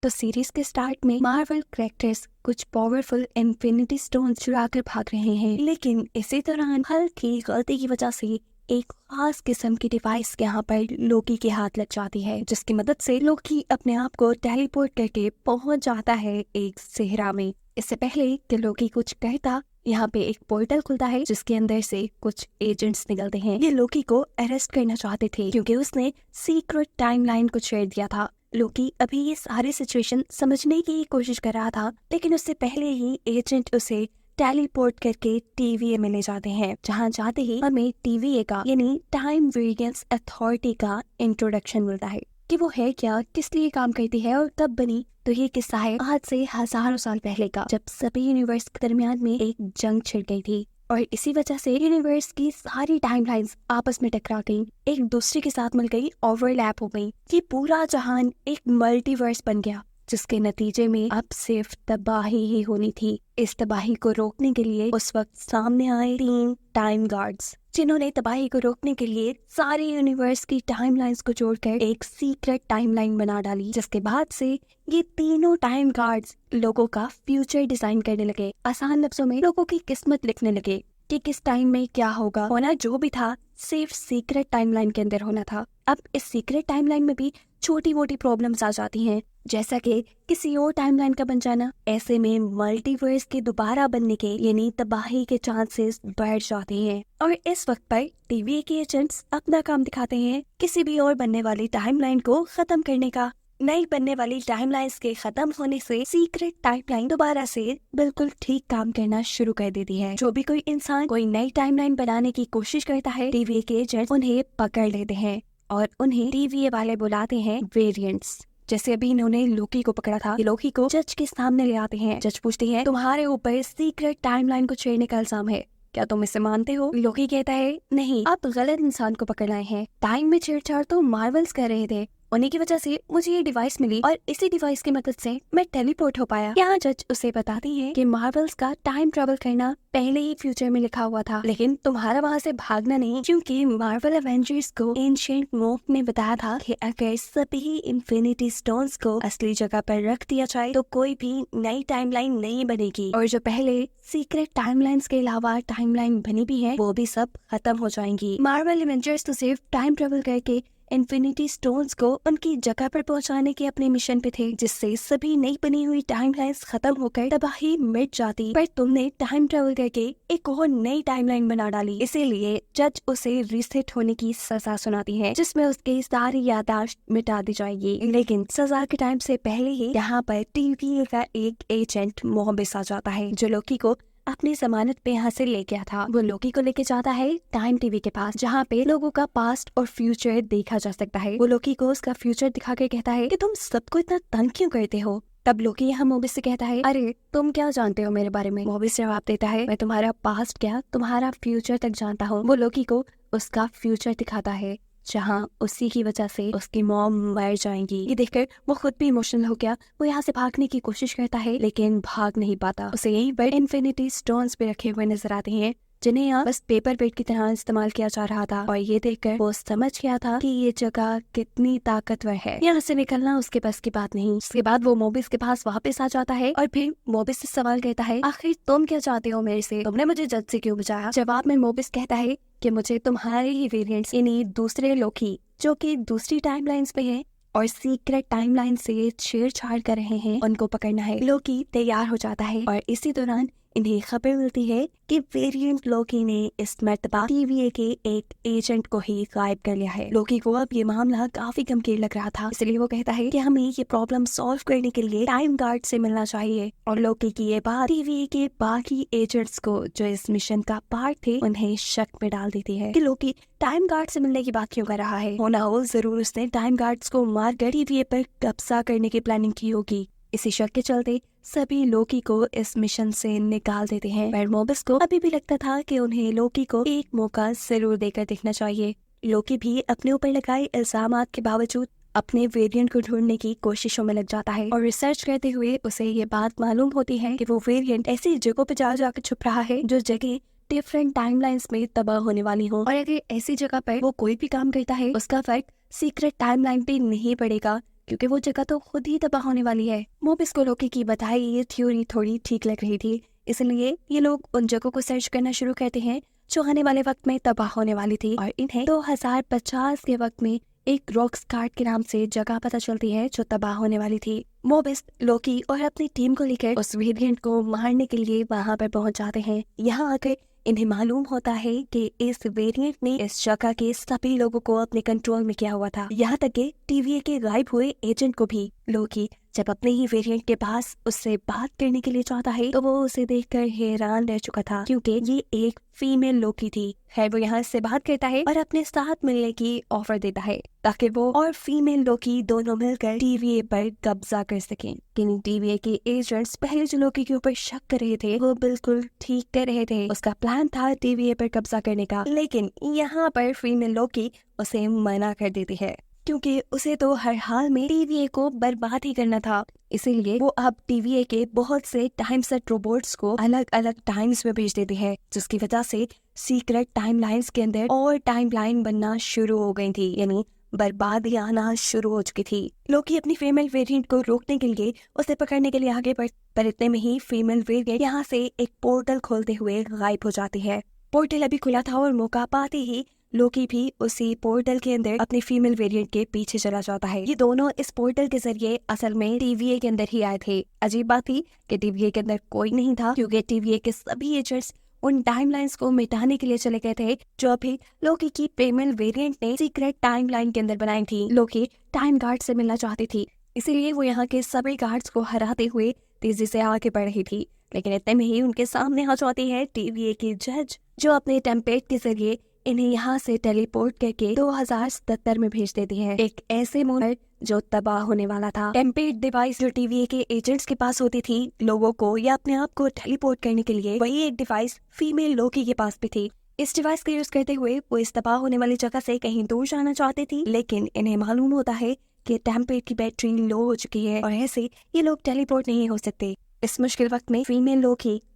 तो सीरीज के स्टार्ट में मार्वल कैरेक्टर्स कुछ पावरफुल इन्फिनिटी स्टोन चुरा कर भाग रहे हैं, लेकिन इसी दौरान हल्की गलती की वजह से एक खास किस्म की डिवाइस यहाँ पर लोकी के हाथ लग जाती है, जिसकी मदद से लोकी अपने आप को टेलीपोर्ट करके पहुंच जाता है एक सेहरा में। इससे पहले कि लोकी कुछ कहता, यहाँ पे एक पोर्टल खुलता है जिसके अंदर से कुछ एजेंट्स निकलते हैं। ये लोकी को अरेस्ट करना चाहते थे क्योंकि उसने सीक्रेट टाइमलाइन को शेयर दिया था। लोकी अभी ये सारी सिचुएशन समझने की कोशिश कर रहा था, लेकिन उससे पहले ही एजेंट उसे टेलीपोर्ट करके टीवीए में ले जाते हैं, जहाँ जाते ही हमें टीवीए का यानी टाइम वेरिएंस अथॉरिटी का इंट्रोडक्शन मिलता है कि वो है क्या, किस लिए काम करती है और कब बनी। तो ये किस्सा है आज से हजारों साल पहले का, जब सभी यूनिवर्स के दरमियान में एक जंग छिड़ गई थी और इसी वजह से यूनिवर्स की सारी टाइमलाइंस आपस में टकरा गई, एक दूसरे के साथ मिल गई, ओवरलैप हो गई। ये पूरा जहान एक मल्टीवर्स बन गया, जिसके नतीजे में अब सिर्फ तबाही ही होनी थी। इस तबाही को रोकने के लिए उस वक्त सामने आए 3 टाइम गार्ड्स, जिन्होंने तबाही को रोकने के लिए सारे यूनिवर्स की टाइमलाइंस को जोड़कर एक सीक्रेट टाइमलाइन बना डाली, जिसके बाद से ये तीनों टाइम गार्ड्स लोगों का फ्यूचर डिजाइन करने लगे। आसान लफ्जों में लोगों की किस्मत लिखने लगे कि किस टाइम में क्या होगा। होना जो भी था सिर्फ सीक्रेट टाइमलाइन के अंदर होना था। अब इस सीक्रेट टाइमलाइन में भी छोटी मोटी प्रॉब्लम्स आ जाती हैं, जैसा कि किसी और टाइमलाइन का बन जाना। ऐसे में मल्टीवर्स के दोबारा बनने के यानी तबाही के चांसेस बढ़ जाते हैं और इस वक्त पर टीवी के एजेंट्स अपना काम दिखाते हैं किसी भी और बनने वाली टाइमलाइन को खत्म करने का। नई बनने वाली टाइमलाइंस के खत्म होने से सीक्रेट टाइमलाइन दोबारा से बिल्कुल ठीक काम करना शुरू कर देती है। जो भी कोई इंसान कोई नई टाइमलाइन बनाने की कोशिश करता है, टीवी के एजेंट्स उन्हें पकड़ लेते हैं और उन्हें टीवी वाले बुलाते हैं वेरिएंट्स। जैसे अभी इन्होंने लोकी को पकड़ा था, लोकी को जज के सामने ले आते हैं। जज पूछते हैं, तुम्हारे ऊपर सीक्रेट टाइमलाइन को छेड़ने का इल्जाम है, क्या तुम इसे मानते हो? लोकी कहता है, नहीं, आप गलत इंसान को पकड़ लाए हैं। टाइम में छेड़छाड़ तो मार्वल्स कर रहे थे, उन्हीं की वजह से मुझे ये डिवाइस मिली और इसी डिवाइस की मदद से मैं टेलीपोर्ट हो पाया। यहाँ जज उसे बताती है कि मार्वल्स का टाइम ट्रेवल करना पहले ही फ्यूचर में लिखा हुआ था, लेकिन तुम्हारा वहाँ से भागना नहीं, क्योंकि मार्वल एवेंजर्स को एंशिएंट मोक ने बताया था कि अगर सभी इन्फिनिटी स्टोन्स को असली जगह पर रख दिया जाए तो कोई भी नई टाइमलाइन नहीं बनेगी और जो पहले सीक्रेट टाइमलाइंस के अलावा टाइमलाइन बनी भी है वो भी सब खत्म हो जाएंगी। मार्वल एवेंजर्स तो सिर्फ टाइम ट्रेवल करके इन्फिनिटी स्टोन्स को उनकी जगह पर पहुंचाने के अपने मिशन पे थे, जिससे सभी नई बनी हुई टाइमलाइंस खत्म होकर तबाही मिट जाती। पर तुमने टाइम ट्रेवल करके एक और नई टाइमलाइन बना डाली, इसीलिए जज उसे रीसेट होने की सजा सुनाती है, जिसमें उसकी सारी याददाश्त मिटा दी जाएगी। लेकिन सजा के टाइम से पहले ही यहाँ पर टीवी का एक एजेंट मोहबिस आ जाता है, जो लोकी को अपनी जमानत पे यहाँ से ले गया था। वो लोकी को लेके जाता है टाइम टीवी के पास, जहाँ पे लोगों का पास्ट और फ्यूचर देखा जा सकता है। वो लोकी को उसका फ्यूचर दिखा के कहता है कि तुम सबको इतना तंग क्यों करते हो? तब लोकी यहाँ मोबिस से कहता है, अरे तुम क्या जानते हो मेरे बारे में? मोबिस जवाब देता है, मैं तुम्हारा पास्ट क्या तुम्हारा फ्यूचर तक जानता हूँ। वो लोकी को उसका फ्यूचर दिखाता है, जहाँ उसी की वजह से उसकी मॉम मर जाएंगी। ये देखकर वो खुद भी इमोशनल हो गया। वो यहाँ से भागने की कोशिश करता है, लेकिन भाग नहीं पाता। उसे यही बड़े इन्फिनिटी स्टोन्स पे रखे हुए नजर आते हैं, जिन्हें यहाँ बस पेपर वेट की तरह इस्तेमाल किया जा रहा था। और ये देखकर वो समझ गया था कि ये जगह कितनी ताकतवर है, यहाँ से निकलना उसके बस की बात नहीं। उसके बाद वो मोबिस के पास वापस आ जाता है और फिर मोबिस से सवाल करता है, आखिर तुम क्या चाहते हो मेरे से? तुमने मुझे जज से क्यों बचाया? जवाब में मोबिस कहता है कि मुझे तुम्हारे ही वेरिएंट्स यानी दूसरे लोकी जो कि दूसरी टाइमलाइंस पे हैं और सीक्रेट टाइमलाइन से छेड़छाड़ कर रहे हैं, उनको पकड़ना है। लोकी तैयार हो जाता है और इसी दौरान इन्हें खबर मिलती है कि वेरिएंट लोकी ने इस मर्तबा टीवीए के एक एजेंट को ही गायब कर लिया है। लोकी को अब ये मामला काफी गंभीर लग रहा था, इसलिए वो कहता है कि हमें ये प्रॉब्लम सॉल्व करने के लिए टाइम गार्ड से मिलना चाहिए। और लोकी की ये बात टीवीए के बाकी एजेंट्स को जो इस मिशन का पार्ट थे उन्हें शक में डाल देती है कि लोकी टाइम गार्ड से मिलने की बात क्यों कर रहा है। होना हो जरूर उसने टाइम गार्ड्स को मार कर टीवीए पर कब्जा करने की प्लानिंग की होगी। इसी शक के चलते सभी लोकी को इस मिशन से निकाल देते हैं। पर मोबिस को अभी भी लगता था कि उन्हें लोकी को एक मौका जरूर देकर देखना चाहिए। लोकी भी अपने ऊपर लगाए इल्जामात के बावजूद अपने वेरिएंट को ढूंढने की कोशिशों में लग जाता है और रिसर्च करते हुए उसे ये बात मालूम होती है कि वो वेरिएंट ऐसी जगहों पे जाकर छुप रहा है जो जगह डिफरेंट टाइमलाइंस में तबाह होने वाली हो, और अगर ऐसी जगह पर वो कोई भी काम करता है उसका फर्क सीक्रेट टाइमलाइन पे नहीं पड़ेगा, क्योंकि वो जगह तो खुद ही तबाह होने वाली है। मोबिस को लोकी की बताई ये थ्योरी थोड़ी ठीक लग रही थी, इसलिए ये लोग उन जगहों को सर्च करना शुरू करते हैं जो आने वाले वक्त में तबाह होने वाली थी, और इन्हें 2050 के वक्त में एक रॉक्सगार्ड के नाम से जगह पता चलती है जो तबाह होने वाली थी। मोबिस लोकी और अपनी टीम को लेकर उस वेरिएंट को मारने के लिए वहां पर पहुंच जाते हैं। यहाँ आकर इन्हें मालूम होता है कि इस वेरिएंट ने इस जगह के सभी लोगों को अपने कंट्रोल में किया हुआ था, यहाँ तक कि टीवीए के गायब हुए एजेंट को भी। लोकी जब अपने ही वेरिएंट के पास उससे बात करने के लिए चाहता है तो वो उसे देखकर हैरान रह चुका था, क्योंकि ये एक फीमेल लोकी थी। खैर वो यहाँ से बात करता है और अपने साथ मिलने की ऑफर देता है ताकि वो और फीमेल लोकी दोनों मिलकर टीवीए पर कब्जा कर सकें। लेकिन टीवीए के एजेंट्स पहले जो लोकी के ऊपर शक कर रहे थे वो बिल्कुल ठीक कर रहे थे। उसका प्लान था टीवीए पर कब्जा करने का, लेकिन यहाँ पर फीमेल लोकी उसे मना कर देती है, क्योंकि उसे तो हर हाल में टीवीए को बर्बाद ही करना था। इसीलिए वो अब टीवीए के बहुत से टाइम सेट रोबोट्स को अलग अलग टाइम्स में भेज देती है, जिसकी वजह से सीक्रेट टाइमलाइंस के अंदर और टाइमलाइन बनना शुरू हो गई थी, यानी बर्बादी आना शुरू हो चुकी थी। लोकी अपनी फीमेल वेरिएंट को रोकने के लिए उसे पकड़ने के लिए आगे बढ़, पर इतने में ही फीमेल वेरिएंट यहाँ से एक पोर्टल खोलते हुए गायब हो जाती है। पोर्टल अभी खुला था और मौका पाते ही लोकी भी उसी पोर्टल के अंदर अपने फीमेल वेरिएंट के पीछे चला जाता है। ये दोनों इस पोर्टल के जरिए असल में टीवीए के अंदर ही आए थे। अजीब बात थी कि टीवीए के अंदर कोई नहीं था, क्योंकि टीवीए के सभी एजेंट्स उन टाइमलाइंस को मिटाने के लिए चले गए थे जो अभी लोकी की फीमेल वेरिएंट ने सीक्रेट टाइमलाइन के अंदर बनाई थी। लोकी टाइम गार्ड से मिलना चाहती थी, इसीलिए वो यहाँ के सभी गार्ड्स को हराते हुए तेजी से आगे बढ़ रही थी। लेकिन इतने में ही उनके सामने आ जाती है टीवीए की जज, जो अपने टेम्पलेट के जरिए इन्हें यहाँ से टेलीपोर्ट करके 2077 में भेज देती है, एक ऐसे मून जो तबाह होने वाला था। टेम्पलेट डिवाइस जो टीवीए के एजेंट्स के पास होती थी लोगों को या अपने आप को टेलीपोर्ट करने के लिए, वही एक डिवाइस फीमेल लोकी के पास भी थी। इस डिवाइस का यूज करते हुए वो इस तबाह होने वाली जगह से कहीं दूर जाना चाहती थी, लेकिन इन्हें मालूम होता है कि टेम्पलेट की बैटरी लो हो चुकी है और ऐसे ये लोग टेलीपोर्ट नहीं हो सकते। इस मुश्किल वक्त में फीमेल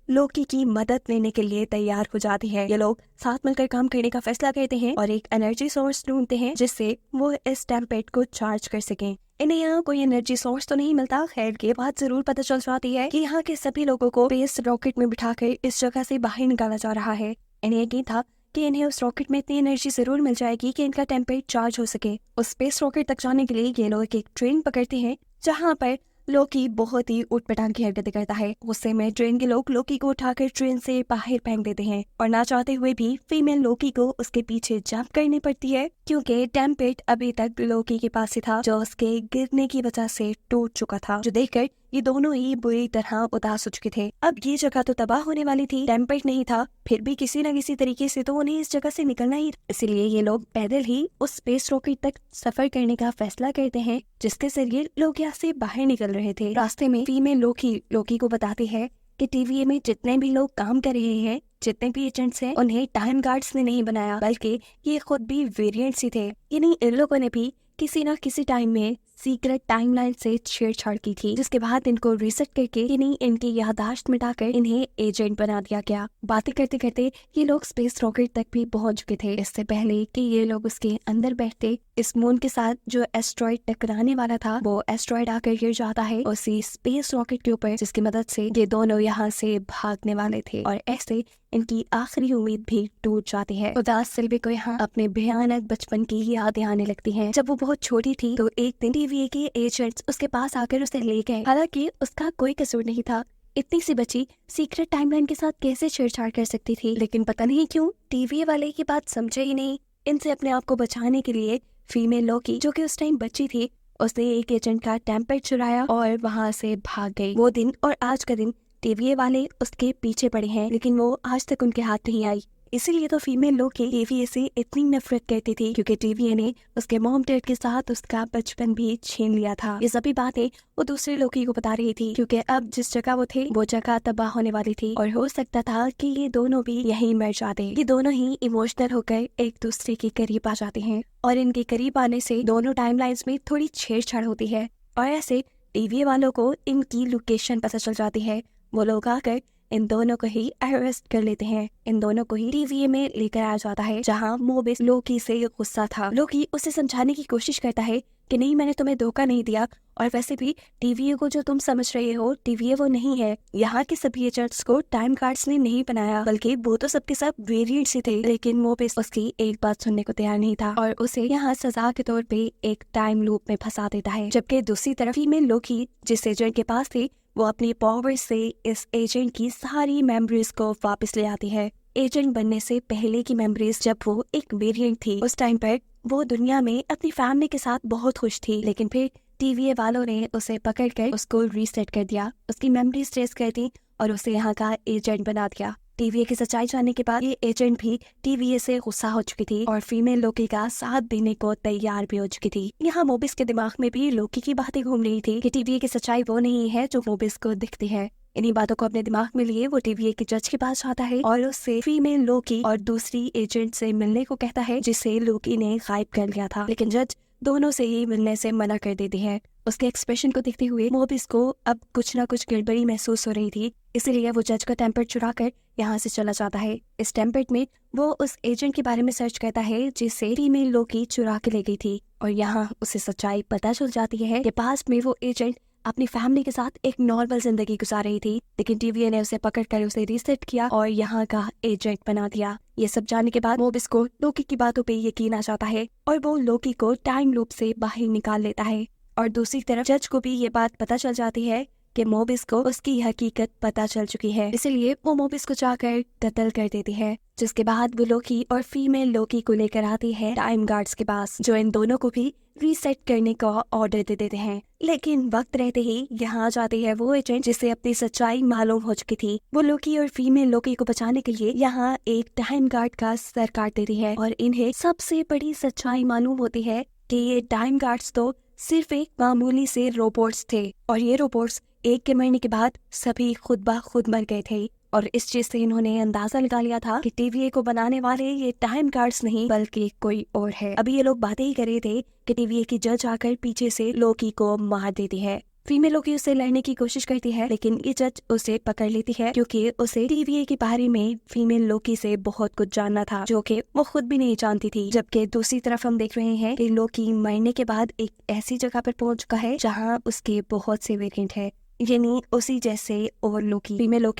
लोकी की मदद लेने के लिए तैयार हो जाती है। ये लोग साथ मिलकर काम करने का फैसला करते हैं और एक एनर्जी सोर्स ढूंढते हैं जिससे वो इस टेम्पलेट को चार्ज कर सकें। इन्हें यहाँ कोई एनर्जी सोर्स तो नहीं मिलता। खैर ये बात जरूर पता चल जाती है कि यहाँ के सभी लोगों को स्पेस रॉकेट में बिठाकर इस जगह से बाहर निकाला जा रहा है। इन्हें यकीन था कि इन्हें उस रॉकेट में इतनी एनर्जी जरूर मिल जाएगी कि इनका टेम्पलेट चार्ज हो सके। उस स्पेस रॉकेट तक जाने के लिए ये लोग एक ट्रेन पकड़ते हैं, जहाँ पर लोकी बहुत ही उटपटांग की हरकतें करता है। गुस्से में ट्रेन के लोग लोकी को उठाकर ट्रेन से बाहर फेंक देते हैं और ना चाहते हुए भी फीमेल लोकी को उसके पीछे जंप करनी पड़ती है, क्योंकि टेम्पलेट अभी तक लोकी के पास ही था जो उसके गिरने की वजह से टूट चुका था, जो देखकर ये दोनों ही बुरी तरह उदास हो चुके थे। अब ये जगह तो तबाह होने वाली थी, टेम्पलेट नहीं था, फिर भी किसी न किसी तरीके से तो उन्हें इस जगह से निकलना ही, इसलिए ये लोग पैदल ही उस स्पेस रॉकेट तक सफर करने का फैसला करते हैं, जिसके जरिए लोग यहाँ से बाहर निकल रहे थे। रास्ते में फीमेल लोकी को बताती है कि टीवीए में जितने भी लोग काम कर रहे हैं, जितने भी एजेंट्स हैं, उन्हें टाइम गार्ड्स ने नहीं बनाया, बल्कि ये खुद भी वेरिएंट्स ही थे। यानी इन लोगों ने भी किसी न किसी टाइम में सीक्रेट टाइमलाइन से छेड़छाड़ की थी, जिसके बाद इनको रीसेट करके इनकी याददाश्त मिटाकर इन्हें एजेंट बना दिया गया। बातें करते करते ये लोग स्पेस रॉकेट तक भी पहुंच चुके थे। इससे पहले कि ये लोग उसके अंदर बैठते, इस मून के साथ जो एस्ट्रॉइड टकराने वाला था वो एस्ट्रॉइड आकर गिर जाता है उसी स्पेस रॉकेट के ऊपर, जिसकी मदद से ये दोनों यहाँ से भागने वाले थे और ऐसे इनकी आखिरी उम्मीद भी टूट जाती है। उदास सिल्वी को यहाँ अपने भयानक बचपन की यादें आने लगती हैं। जब वो बहुत छोटी थी तो एक दिन टीवीए के एजेंट्स उसके पास आकर उसे ले गए, हालांकि उसका कोई कसूर नहीं था। इतनी सी बच्ची सीक्रेट टाइमलाइन के साथ कैसे छेड़छाड़ कर सकती थी, लेकिन पता नहीं क्यों टीवीए वाले की बात समझे ही नहीं। इनसे अपने आप को बचाने के लिए फीमेल लोकी, जो कि उस टाइम बच्ची थी, उसने एक एजेंट का टेम्पलेट चुराया और वहाँ से भाग गई। वो दिन और आज का दिन टीवीए वाले उसके पीछे पड़े हैं, लेकिन वो आज तक उनके हाथ नहीं आई। इसीलिए तो फीमेल लोकी टीवीए से इतनी नफरत करती थी, क्योंकि टीवीए ने उसके मॉम डैड के साथ उसका बचपन भी छीन लिया था। ये सभी बातें वो दूसरे लोकी को बता रही थी, क्योंकि अब जिस जगह वो थे वो जगह तबाह होने वाली थी और हो सकता था कि ये दोनों भी यहीं मर जाते। ये दोनों ही इमोशनल होकर एक दूसरे के करीब आ जाते हैं और इनके करीब आने से दोनों टाइमलाइंस में थोड़ी छेड़छाड़ होती है और ऐसे टीवीए वालों को इनकी लोकेशन पता चल जाती है। वो लोग आकर इन दोनों को ही अरेस्ट कर लेते हैं। इन दोनों को ही TVA में लेकर आया जाता है, जहाँ मोबिस लोकी से गुस्सा था। लोकी उसे समझाने की कोशिश करता है कि नहीं, मैंने तुम्हें धोखा नहीं दिया, और वैसे भी TVA को जो तुम समझ रहे हो, TVA वो नहीं है। यहाँ के सभी एजेंट्स को टाइम गार्ड्स ने नहीं बनाया, बल्कि वो तो सबके सब वेरिएंट्स ही थे। लेकिन मोबिस उसकी एक बात सुनने को तैयार नहीं था और उसे यहाँ सजा के तौर पे एक टाइम लूप में फंसा देता है। जबकि दूसरी तरफ ही में लोकी जिस एजेंट के पास थी, वो अपनी पावर से इस एजेंट की सारी मेमोरीज को वापस ले आती है। एजेंट बनने से पहले की मेमोरीज, जब वो एक वेरिएंट थी, उस टाइम पर वो दुनिया में अपनी फैमिली के साथ बहुत खुश थी। लेकिन फिर TVA वालों ने उसे पकड़कर उसको रीसेट कर दिया, उसकी मेमोरीज ट्रेस कर दी और उसे यहाँ का एजेंट बना दिया। TVA की सच्चाई जानने के बाद ये एजेंट भी TVA से गुस्सा हो चुकी थी और फीमेल लोकी का साथ देने को तैयार भी हो चुकी थी। यहाँ मोबिस के दिमाग में भी लोकी की बातें घूम रही थी कि TVA की सच्चाई वो नहीं है जो मोबिस को दिखती है। इन्हीं बातों को अपने दिमाग में लिए वो TVA के जज के पास जाता है और उससे फीमेल लोकी और दूसरी एजेंट से मिलने को कहता है, जिसे लोकी ने गायब कर लिया था। लेकिन जज दोनों से ही मिलने से मना कर देती है। उसके एक्सप्रेशन को देखते हुए मोबिस को अब कुछ ना कुछ गड़बड़ी महसूस हो रही थी, इसलिए वो जज का टेम्पर चुरा कर यहाँ से चला जाता है। इस टेम्पर में वो उस एजेंट के बारे में सर्च करता है जिसे फीमेल लोकी चुरा के ले गई थी, और यहाँ उसे सच्चाई पता चल जाती है कि पास्ट में वो एजेंट अपनी फैमिली के साथ एक नॉर्मल जिंदगी गुजार रही थी, लेकिन TVA ने उसे पकड़कर उसे रीसेट किया और यहाँ का एजेंट बना दिया। ये सब जानने के बाद मोबिस को लोकी की बातों पे यकीन आ जाता है और वो लोकी को टाइम लूप से बाहर निकाल लेता है। और दूसरी तरफ जज को भी ये बात पता चल जाती है कि मोबिस को उसकी हकीकत पता चल चुकी है, इसलिए वो मोबिस को जाकर कत्ल कर देती है। जिसके बाद वो लोकी और फीमेल लोकी को लेकर आती है टाइम गार्ड्स के पास, जो इन दोनों को भी रीसेट करने का ऑर्डर दे देते हैं। लेकिन वक्त रहते ही यहाँ आ जाती है वो एजेंट जिसे अपनी सच्चाई मालूम हो चुकी थी। वो लोकी और फीमेल लोकी को बचाने के लिए यहाँ एक टाइम गार्ड का सर काट देती है और इन्हें सबसे बड़ी सच्चाई मालूम होती है कि ये टाइम गार्ड्स तो सिर्फ एक मामूली से रोबोट्स थे और ये रोबोट्स एक के मरने के बाद सभी खुद ब खुद मर गए थे। और इस चीज से इन्होंने अंदाजा लगा लिया था कि TVA को बनाने वाले ये टाइम गार्ड्स नहीं बल्कि कोई और है। अभी ये लोग बातें ही कर रहे थे कि TVA की जज आकर पीछे से लोकी को मार देती है। फीमेल लोकी उससे लड़ने की कोशिश करती है, लेकिन ये जज उसे पकड़ लेती है क्योंकि उसे TVA के बारे में फीमेल लोकी से बहुत कुछ जानना था, जो कि वो खुद भी नहीं जानती थी। जबकि दूसरी तरफ हम देख रहे हैं कि लोकी मरने के बाद एक ऐसी जगह पर पहुंच चुका है जहाँ उसके बहुत से वेरिएंट है, यानी उसी जैसे और लोकी। फीमेल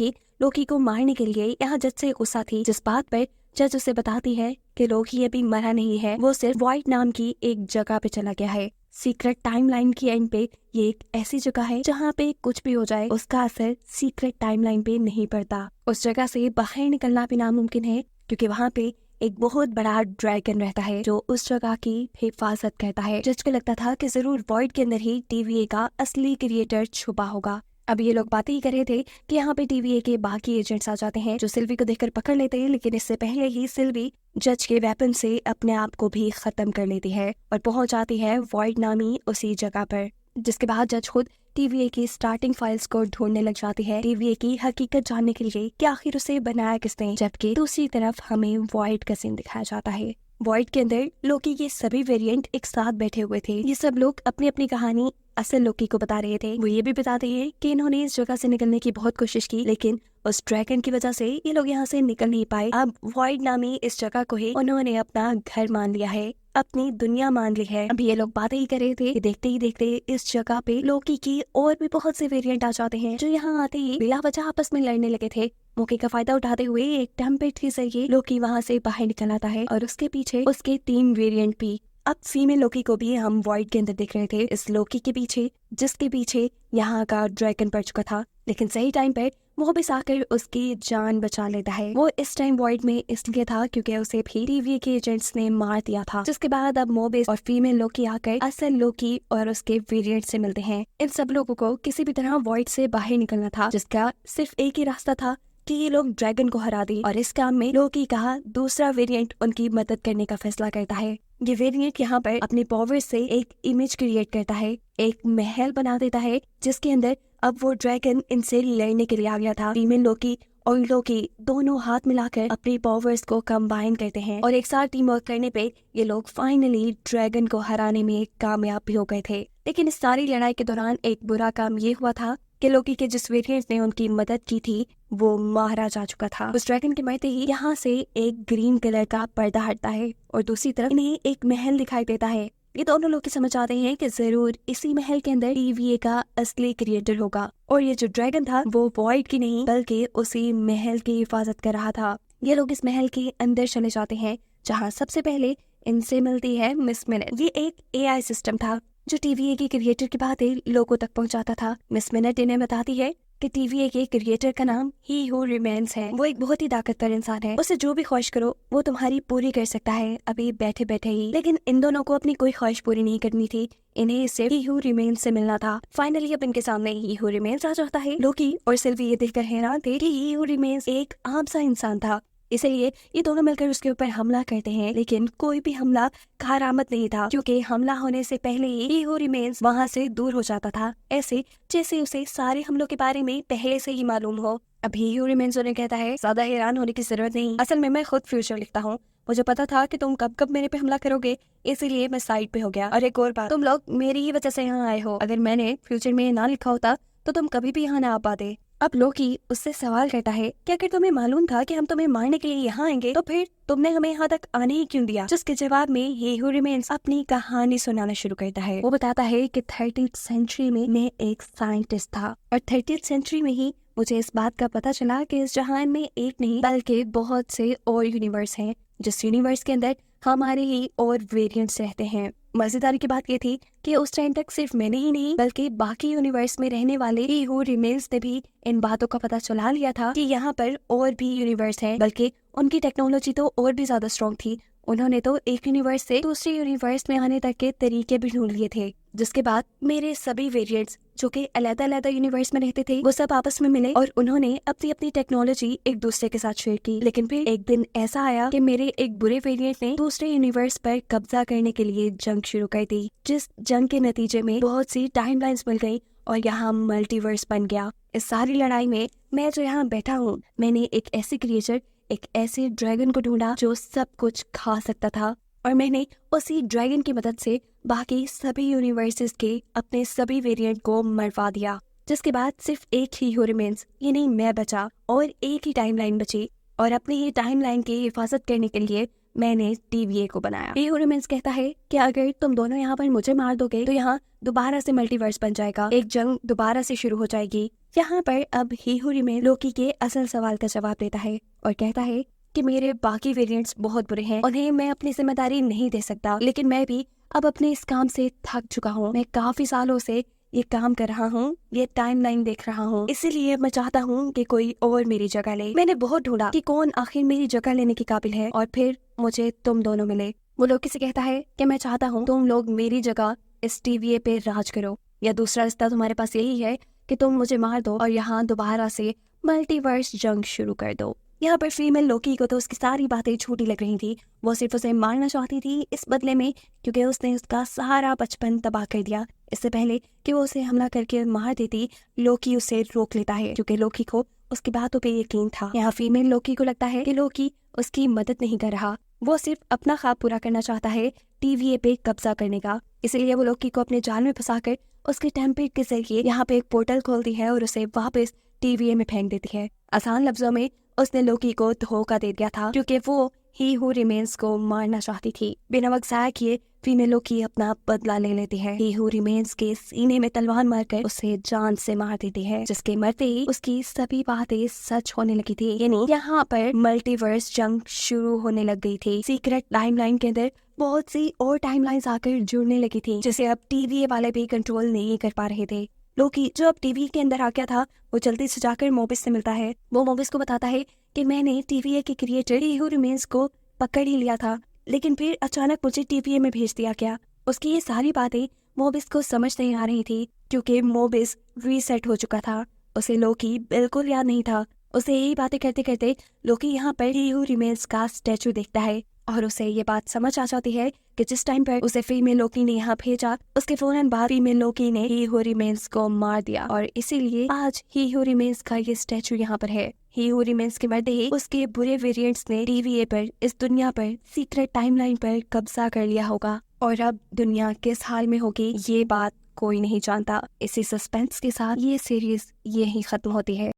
लोकी को मारने के लिए यहाँ जज से गुस्सा थी, जिस बात पर जज उसे बताती है कि लोकी अभी मरा नहीं है, वो सिर्फ वाइट नाम की एक जगह पे चला गया है। सीक्रेट टाइमलाइन की एंड पे ये एक ऐसी जगह है जहाँ पे कुछ भी हो जाए उसका असर सीक्रेट टाइमलाइन पे नहीं पड़ता। उस जगह से बाहर निकलना भी नामुमकिन है क्योंकि वहाँ पे एक बहुत बड़ा ड्रैगन रहता है जो उस जगह की हिफाजत करता है। जज को लगता था कि जरूर वॉइड के अंदर ही TVA का असली क्रिएटर छुपा होगा। अब ये लोग बातें ही कर रहे थे कि यहाँ पे TVA के बाकी एजेंट्स आ जाते हैं जो सिल्वी को देखकर पकड़ लेते हैं, लेकिन इससे पहले ही सिल्वी जज के वेपन से अपने आप को भी खत्म कर लेती है और पहुंच जाती है वॉइड नामी उसी जगह पर। जिसके बाद जज खुद TVA की स्टार्टिंग फाइल्स को ढूंढने लग जाती है TVA की हकीकत जानने के लिए कि आखिर उसे बनाया किसने। जबकि दूसरी तरफ हमें वॉइड का सीन दिखाया जाता है। वॉइड के अंदर लोकी के सभी वेरिएंट एक साथ बैठे हुए थे। ये सब लोग अपनी अपनी कहानी असल लोकी को बता रहे थे। वो ये भी बताते हैं कि इन्होंने इस जगह से निकलने की बहुत कोशिश की, लेकिन उस ड्रैगन की वजह से ये लोग यहाँ से निकल नहीं पाए। अब वॉइड नामी इस जगह को ही उन्होंने अपना घर मान लिया है, अपनी दुनिया मान ली है। अभी ये लोग बातें ही कर रहे थे कि देखते ही देखते इस जगह पे लोकी की और भी बहुत से वेरिएंट आ जाते हैं जो यहाँ आते ही बिला वजह आपस में लड़ने लगे थे। मौके का फायदा उठाते हुए एक टेम्पेट के जरिए लोकी वहाँ से बाहर निकल आता है और उसके पीछे उसके 3 वेरिएंट भी। अब फीमेल लोकी को भी हम वॉइड के अंदर देख रहे थे, इस लोकी के पीछे जिसके पीछे यहाँ का ड्रैगन पड़ चुका था, लेकिन सही टाइम पर वो भी आकर उसकी जान बचा लेता है। वो इस टाइम वॉइड में इसलिए था क्योंकि उसे भी TVA के एजेंट्स ने मार दिया था। जिसके बाद अब मोबिस और फीमेल लोकी आकर असल लोकी और उसके वेरिएंट से मिलते हैं। इन सब लोगों को किसी भी तरह वॉइड से बाहर निकलना था, जिसका सिर्फ एक ही रास्ता था कि ये लोग ड्रैगन को हरा दें। और इस काम में लोकी का दूसरा वेरिएंट उनकी मदद करने का फैसला करता है। ये वेरिएंट यहाँ पर अपनी पावर से एक इमेज क्रिएट करता है, एक महल बना देता है जिसके अंदर अब वो ड्रैगन इनसे लड़ने के लिए आ गया था। फीमेल लोकी और लोकी दोनों हाथ मिलाकर अपनी पावर्स को कंबाइन करते हैं और एक साथ टीम वर्क करने पे ये लोग फाइनली ड्रैगन को हराने में कामयाब भी हो गए थे। लेकिन इस सारी लड़ाई के दौरान एक बुरा काम ये हुआ था कि लोकी के जिस वेरिएंट ने उनकी मदद की थी वो मारा जा चुका था। उस ड्रैगन के मरते ही यहाँ से एक ग्रीन कलर का पर्दा हटता है और दूसरी तरफ इन्हें एक महल दिखाई देता है। ये दोनों लोग समझ आते हैं कि जरूर इसी महल के अंदर TVA का असली क्रिएटर होगा और ये जो ड्रैगन था वो वॉइड की नहीं बल्कि उसी महल की हिफाजत कर रहा था। ये लोग इस महल के अंदर चले जाते हैं जहाँ सबसे पहले इनसे मिलती है मिस मिनट। ये एक AI सिस्टम था जो TVA के क्रिएटर की बातें लोगों तक पहुंचाता था। मिस मिनट इन्हें बताती है कि TVA के क्रिएटर का नाम ही हू रिमेन्स है। वो एक बहुत ही ताकतवर इंसान है, उसे जो भी ख्वाहिश करो वो तुम्हारी पूरी कर सकता है अभी बैठे बैठे ही। लेकिन इन दोनों को अपनी कोई ख्वाहिश पूरी नहीं करनी थी, इन्हें सिर्फ ही हू रिमेन्स से मिलना था। फाइनली अब इनके सामने ही हू रिमेन्स आ जाता है। लोकी और सिल्वी ये देखकर हैरान थे कि ही हू रिमेन्स एक आम सा इंसान था, इसलिए ये दोनों मिलकर उसके ऊपर हमला करते हैं। लेकिन कोई भी हमला कारामद नहीं था क्योंकि हमला होने से पहले ही हू रिमेन्स वहाँ से दूर हो जाता था, ऐसे जैसे उसे सारे हमलों के बारे में पहले से ही मालूम हो। अभी हू रिमेन्स उन्हें कहता है ज्यादा हैरान होने की जरूरत नहीं, असल में मैं खुद फ्यूचर लिखता हूँ, मुझे पता था कि तुम कब कब मेरे पे हमला करोगे, इसीलिए मैं साइड पे हो गया। और एक और बात, तुम लोग मेरी ही वजह से यहाँ आए हो, अगर मैंने फ्यूचर में ना लिखा होता तो तुम कभी भी यहाँ ना आ पाते। अब लोकी उससे सवाल करता है कि अगर तुम्हें मालूम था कि हम तुम्हें मारने के लिए यहाँ आएंगे तो फिर तुमने हमें यहाँ तक आने ही क्यों दिया। जिसके जवाब में ही हू रिमेन्स अपनी कहानी सुनाना शुरू करता है। वो बताता है कि 30th सेंचुरी में मैं एक साइंटिस्ट था और 30th सेंचुरी में ही मुझे इस बात का पता चला कि इस जहान में एक नहीं बल्कि बहुत से और यूनिवर्स हैं, जिस यूनिवर्स के अंदर हमारे ही और वेरिएंट्स रहते हैं। मजेदारी की बात ये थी कि उस टाइम तक सिर्फ मैंने ही नहीं बल्कि बाकी यूनिवर्स में रहने वाले ही हू रिमेन्स ने भी इन बातों का पता चला लिया था कि यहाँ पर और भी यूनिवर्स हैं, बल्कि उनकी टेक्नोलॉजी तो और भी ज्यादा स्ट्रॉन्ग थी। उन्होंने तो एक यूनिवर्स से दूसरे यूनिवर्स में आने तक के तरीके भी ढूंढ लिए थे। जिसके बाद मेरे सभी वेरिएंट्स जो कि अलग-अलग यूनिवर्स में रहते थे वो सब आपस में मिले और उन्होंने अपनी अपनी टेक्नोलॉजी एक दूसरे के साथ शेयर की। लेकिन फिर एक दिन ऐसा आया कि मेरे एक बुरे वेरिएंट ने दूसरे यूनिवर्स पर कब्जा करने के लिए जंग शुरू कर दी, जिस जंग के नतीजे में बहुत सी टाइमलाइंस मिल गई और यहाँ मल्टीवर्स बन गया। इस सारी लड़ाई में मैं जो यहाँ बैठा हूँ, मैंने एक ऐसी क्रिएचर, एक ऐसे ड्रैगन को ढूंढा जो सब कुछ खा सकता था और मैंने उसी ड्रैगन की मदद से बाकी सभी यूनिवर्सेस के अपने सभी वेरिएंट को मरवा दिया। जिसके बाद सिर्फ एक ही हू रिमेन्स यानी मैं बचा और एक ही टाइमलाइन बची और अपनी ही टाइमलाइन की हिफाजत करने के लिए मैंने TVA को बनाया। ही हू रिमेन्स कहता है कि अगर तुम दोनों यहाँ पर मुझे मार दोगे तो यहाँ दोबारा से मल्टीवर्स बन जाएगा, एक जंग दोबारा से शुरू हो जाएगी। यहाँ पर अब ही हू रिमेन्स लोकी के असल सवाल का जवाब देता है और कहता है कि मेरे बाकी वेरिएंट्स बहुत बुरे हैं, उन्हें मैं अपनी जिम्मेदारी नहीं दे सकता, लेकिन मैं भी अब अपने इस काम से थक चुका हूँ। मैं काफी सालों से ये काम कर रहा हूँ, ये टाइमलाइन देख रहा हूँ, इसीलिए मैं चाहता हूँ कि कोई और मेरी जगह ले। मैंने बहुत ढूंढा कि कौन आखिर मेरी जगह लेने के काबिल है और फिर मुझे तुम दोनों मिले। वो लोग किसे कहता है कि मैं चाहता हूँ तुम लोग मेरी जगह इस TVA पे राज करो, या दूसरा रास्ता तुम्हारे पास यही है कि तुम मुझे मार दो और यहाँ दोबारा से मल्टीवर्स जंग शुरू कर दो। यहाँ पर फीमेल लोकी को तो उसकी सारी बातें झूठी लग रही थी, वो सिर्फ उसे मारना चाहती थी इस बदले में क्योंकि उसने उसका सारा बचपन तबाह कर दिया। इससे पहले कि वो उसे हमला करके मार देती, लोकी उसे रोक लेता है क्योंकि लोकी को उसकी बातों पे यकीन था। यहाँ फीमेल लोकी को लगता है कि लोकी उसकी मदद नहीं कर रहा, वो सिर्फ अपना ख्वाब पूरा करना चाहता है TVA पे कब्जा करने का। इसलिए वो लोकी को अपने जाल में फंसाकर उसके टेम्पलेट के जरिए यहाँ पे एक पोर्टल खोलती है और उसे वापस TVA में फेंक देती है। आसान लफ्जों में उसने लोकी को धोखा दे दिया था क्योंकि वो ही हू रिमेन्स को मारना चाहती थी। बिना वक्त ज़ाया किए फीमेल लोकी अपना बदला ले लेती है। ही हू रिमेन्स के सीने में तलवार मारकर उसे जान से मार देती है, जिसके मरते ही उसकी सभी बातें सच होने लगी थी। यानी यहाँ पर मल्टीवर्स जंग शुरू होने लग गई थी। सीक्रेट टाइमलाइन के अंदर बहुत सी और टाइमलाइंस आकर जुड़ने लगी थी, जिसे अब TVA वाले भी कंट्रोल नहीं कर पा रहे थे। लोकी जो अब TVA के अंदर आ गया था, वो जल्दी से जाकर मोबिस से मिलता है। वो मोबिस को बताता है कि मैंने TVA के क्रिएटर ही हू रिमेन्स को पकड़ ही लिया था, लेकिन फिर अचानक मुझे TVA में भेज दिया गया। उसकी ये सारी बातें मोबिस को समझ नहीं आ रही थी क्योंकि मोबिस रीसेट हो चुका था। उसे लोकी बिल्कुल याद नहीं था। उसे यही बातें करते करते लोकी यहाँ पर ही हू रिमेन्स का स्टैचू देखता है और उसे ये बात समझ आ जाती है कि जिस टाइम पर उसे फीमेल लोकी ने यहाँ भेजा, उसके फौरन बाद फीमेल लोकी ने ही हू रिमेन्स को मार दिया और इसीलिए आज ही हू रिमेन्स का ये स्टैचू यहाँ पर है। ही हू रिमेन्स के मरते ही उसके बुरे वेरिएंट्स ने TVA पर, इस दुनिया पर, सीक्रेट टाइमलाइन पर कब्जा कर लिया होगा और अब दुनिया किस हाल में होगी ये बात कोई नहीं जानता। इसी सस्पेंस के साथ ये सीरीज यही खत्म होती है।